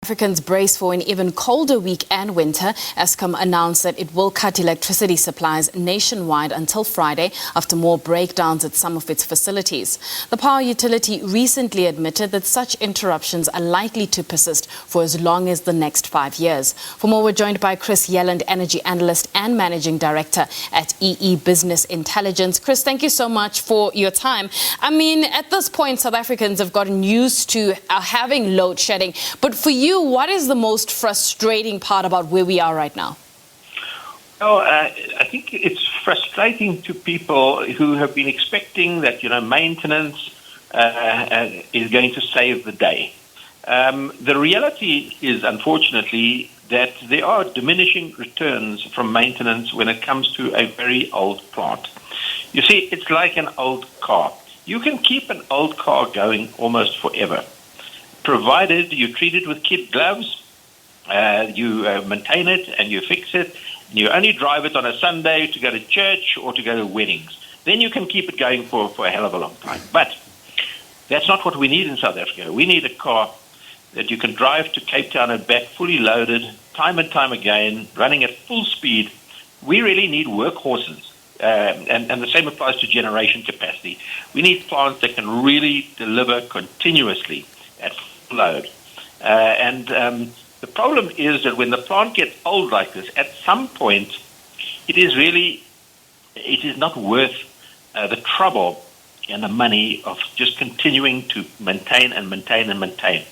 Africans brace for an even colder week and winter. Eskom announced that it will cut electricity supplies nationwide until Friday after more breakdowns at some of its facilities. The power utility recently admitted that such interruptions are likely to persist for as long as the next 5 years. For more, we're joined by Chris Yelland, energy analyst and managing director at EE Business Intelligence. Chris, thank you so much for your time. I mean, at this point, South Africans have gotten used to having load shedding, but for you, what is the most frustrating part about where we are right now? Well, I think it's frustrating to people who have been expecting that, maintenance is going to save the day. The reality is, unfortunately, that there are diminishing returns from maintenance when it comes to a very old plant. You see, it's like an old car. You can keep an old car going almost forever, provided you treat it with kid gloves, you maintain it and you fix it, and you only drive it on a Sunday to go to church or to go to weddings. Then you can keep it going for a hell of a long time. But that's not what we need in South Africa. We need a car that you can drive to Cape Town and back fully loaded, time and time again, running at full speed. We really need workhorses. And the same applies to generation capacity. We need plants that can really deliver continuously at full load. The problem is that when the plant gets old like this, at some point, it is not worth the trouble and the money of just continuing to maintain and maintain and maintain.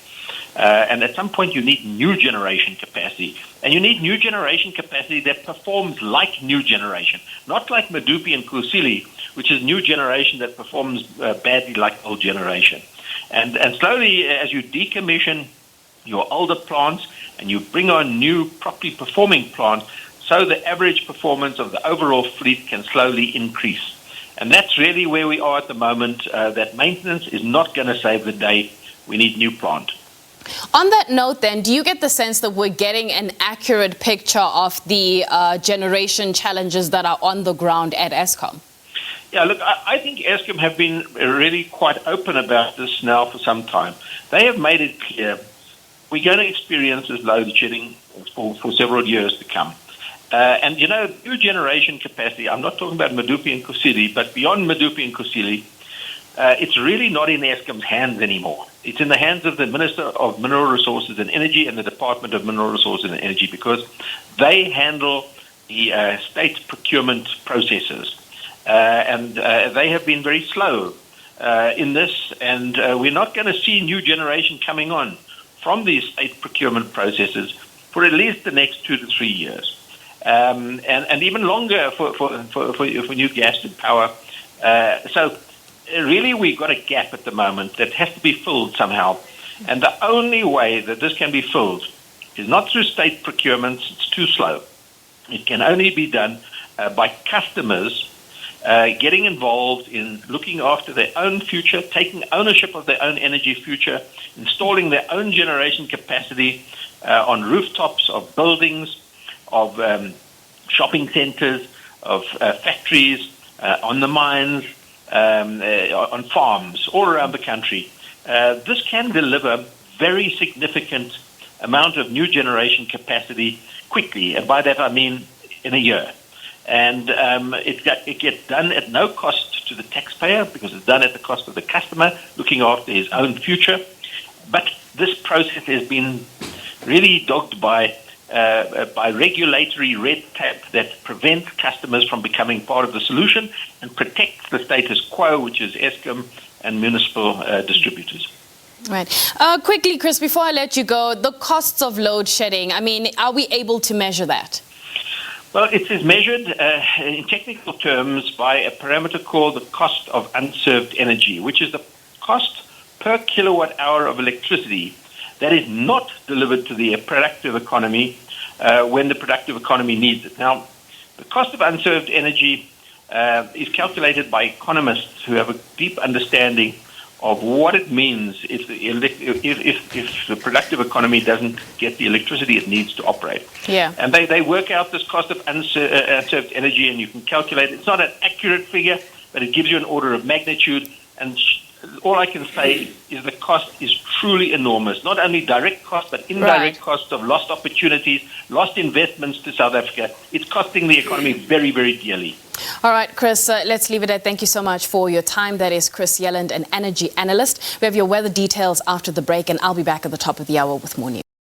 And at some point, you need new generation capacity. And you need new generation capacity that performs like new generation, not like Medupi and Kusile, which is new generation that performs badly like old generation. And slowly, as you decommission your older plants and you bring on new, properly performing plants, so the average performance of the overall fleet can slowly increase. And that's really where we are at the moment, that maintenance is not going to save the day. We need new plant. On that note, then, do you get the sense that we're getting an accurate picture of the generation challenges that are on the ground at Eskom? Yeah, look, I think Eskom have been really quite open about this now for some time. They have made it clear we're going to experience this load shedding for several years to come. And, new generation capacity, I'm not talking about Medupi and Kusile, but beyond Medupi and Kusile, it's really not in Eskom's hands anymore. It's in the hands of the Minister of Mineral Resources and Energy and the Department of Mineral Resources and Energy, because they handle the state procurement processes. And they have been very slow in this, and we're not going to see new generation coming on from these state procurement processes for at least the next 2 to 3 years, and even longer for new gas and power. So really, we've got a gap at the moment that has to be filled somehow, and the only way that this can be filled is not through state procurements. It's too slow. It can only be done by customers getting involved in looking after their own future, taking ownership of their own energy future, installing their own generation capacity on rooftops of buildings, of shopping centers, of factories, on the mines, on farms all around the country. This can deliver very significant amount of new generation capacity quickly, and by that I mean in a year. And it gets done at no cost to the taxpayer because it's done at the cost of the customer looking after his own future. But this process has been really dogged by regulatory red tape that prevents customers from becoming part of the solution and protects the status quo, which is Eskom and municipal distributors. Right. Quickly, Chris, before I let you go, the costs of load shedding, I mean, are we able to measure that? Well, it is measured in technical terms by a parameter called the cost of unserved energy, which is the cost per kilowatt hour of electricity that is not delivered to the productive economy when the productive economy needs it. Now, the cost of unserved energy is calculated by economists who have a deep understanding of what it means if the productive economy doesn't get the electricity it needs to operate. Yeah. And they work out this cost of unserved energy, and you can calculate. It's not an accurate figure, but it gives you an order of magnitude. And all I can say is the cost is truly enormous. Not only direct costs, but indirect costs of lost opportunities, lost investments to South Africa. It's costing the economy very, very dearly. All right, Chris, let's leave it at thank you so much for your time. That is Chris Yelland, an energy analyst. We have your weather details after the break, and I'll be back at the top of the hour with more news.